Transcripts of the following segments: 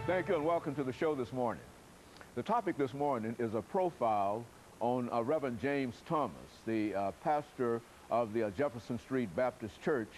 Thank you and welcome to the show this morning. The topic this morning is a profile on Reverend James Thomas, the pastor of the Jefferson Street Baptist Church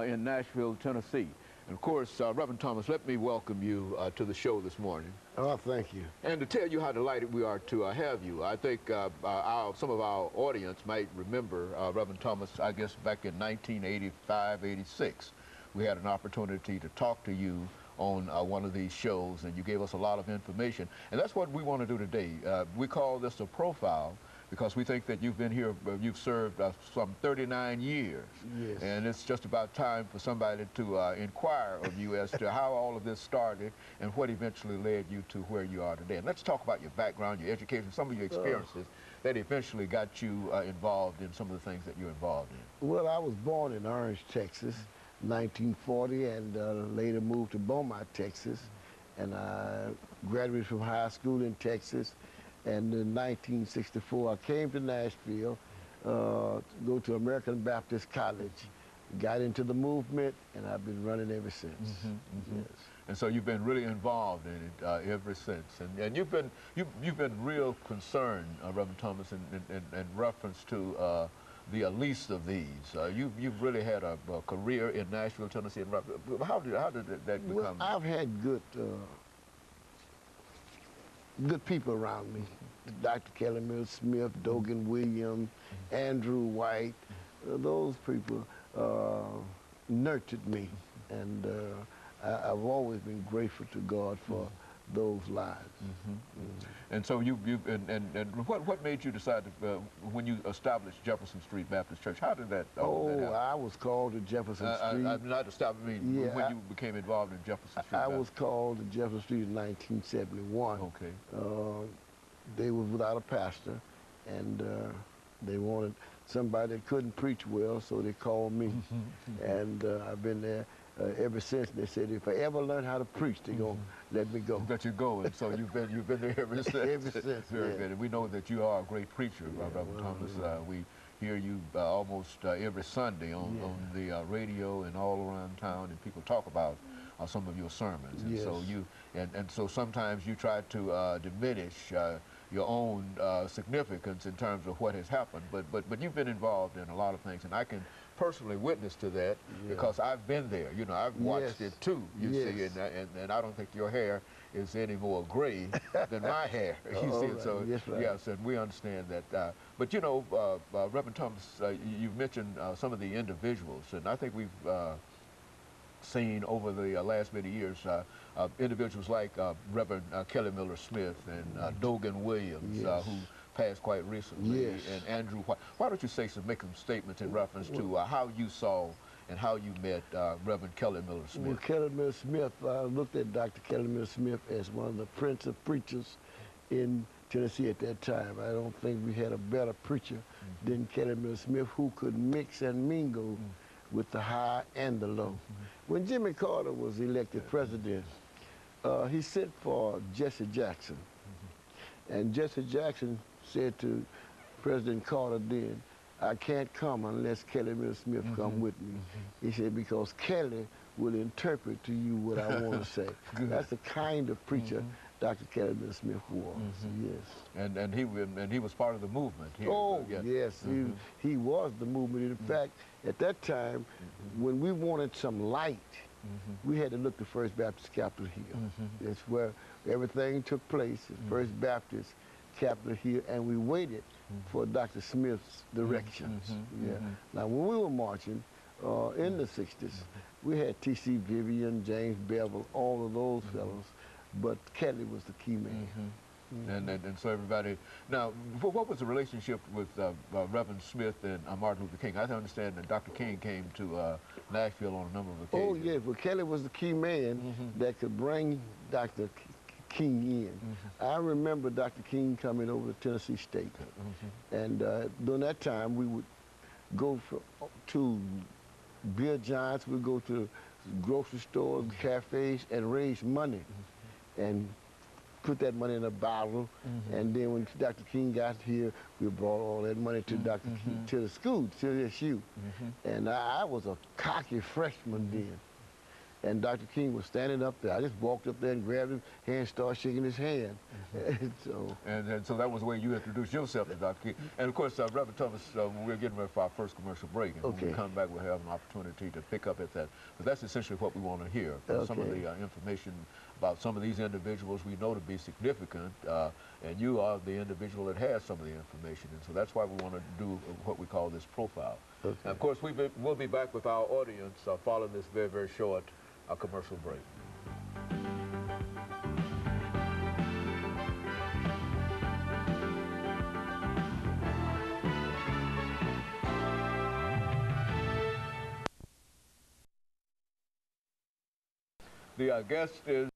in Nashville, Tennessee. And of course, Reverend Thomas, let me welcome you to the show this morning. Oh, thank you. And to tell you how delighted we are to have you. I think some of our audience might remember Reverend Thomas, I guess back in 1985, 86. We had an opportunity to talk to you on one of these shows, and you gave us a lot of information. And that's what we want to do today. We call this a profile because we think that you've been here, you've served some 39 years. Yes. And it's just about time for somebody to inquire of you as to how all of this started and what eventually led you to where you are today. And let's talk about your background, your education, some of your experiences that eventually got you involved in some of the things that you're involved in. Well, I was born in Orange, Texas, 1940, and later moved to Beaumont, Texas. And I graduated from high school in Texas. And in 1964, I came to Nashville to go to American Baptist College. Got into the movement, and I've been running ever since. Yes. And so you've been really involved in it ever since. And you've been real concerned, Reverend Thomas, in reference to the least of these. You've really had a career in Nashville, Tennessee. And how did that become? Well, I've had good people around me. Dr. Kelly Mills Smith, Dogan Williams, Andrew White. Those people nurtured me, and I've always been grateful to God for those lives. And so what made you decide to, when you established Jefferson Street Baptist Church, how did that happen? I was called to Jefferson Street. When you became involved in Jefferson Street. I was called to Jefferson Street in 1971. Okay. They were without a pastor, and they wanted somebody that couldn't preach well, so they called me. And I've been there ever since. They said if I ever learn how to preach, they're going to let me go. Let you go, and so you've been there ever since. Ever since, Very good. And we know that you are a great preacher, Reverend Thomas. We hear you almost every Sunday on the radio and all around town, and people talk about some of your sermons. And so so sometimes you try to diminish your own significance in terms of what has happened, but you've been involved in a lot of things, and I can personally witness to that because I've been there. You know, I've watched it too. You see, and I don't think your hair is any more gray than my hair. You see, right. so yes, and we understand that. But you know, Reverend Thomas, you've mentioned some of the individuals, and I think we've seen over the last many years individuals like Reverend Kelly Miller Smith and Dogan Williams, who passed quite recently, and Andrew White. Why don't you make some statements in reference to how you saw and how you met Reverend Kelly Miller Smith? Well, Kelly Miller Smith, I looked at Dr. Kelly Miller Smith as one of the prince of preachers in Tennessee at that time. I don't think we had a better preacher than Kelly Miller Smith, who could mix and mingle with the high and the low. When Jimmy Carter was elected president, he sent for Jesse Jackson. And Jesse Jackson said to President Carter then, I can't come unless Kelly Miller Smith come with me. He said, because Kelly will interpret to you what I want to say. That's the kind of preacher Dr. Kelly Miller Smith was. Yes. And he was part of the movement here. Yes, he was the movement. In fact, at that time, when we wanted some light, we had to look to First Baptist Capitol Hill. That's where everything took place, at First Baptist Capitol Hill, and we waited for Dr. Smith's directions. Now, when we were marching in the 60s, we had T.C. Vivian, James Bevel, all of those fellows, but Kelly was the key man. And so everybody, now, what was the relationship with Reverend Smith and Martin Luther King? I understand that Dr. King came to Nashville on a number of occasions. Oh, yeah, well, Kelly was the key man that could bring Dr. King in. I remember Dr. King coming over to Tennessee State, and during that time, we would go to beer giants, we'd go to grocery stores, cafes, and raise money, and put that money in a bottle. And then when Dr. King got here, we brought all that money to Dr. King, to the school, to the SU. And I was a cocky freshman then. And Dr. King was standing up there. I just walked up there and grabbed his hand, started shaking his hand. And so that was the way you introduced yourself to Dr. King. And of course, Reverend Thomas, we're getting ready for our first commercial break. And when we come back, we'll have an opportunity to pick up at that. But that's essentially what we want to hear. Some of the information about some of these individuals we know to be significant. And you are the individual that has some of the information. And so that's why we want to do what we call this profile. And of course, we'll be back with our audience following this very, very short commercial break. The guest is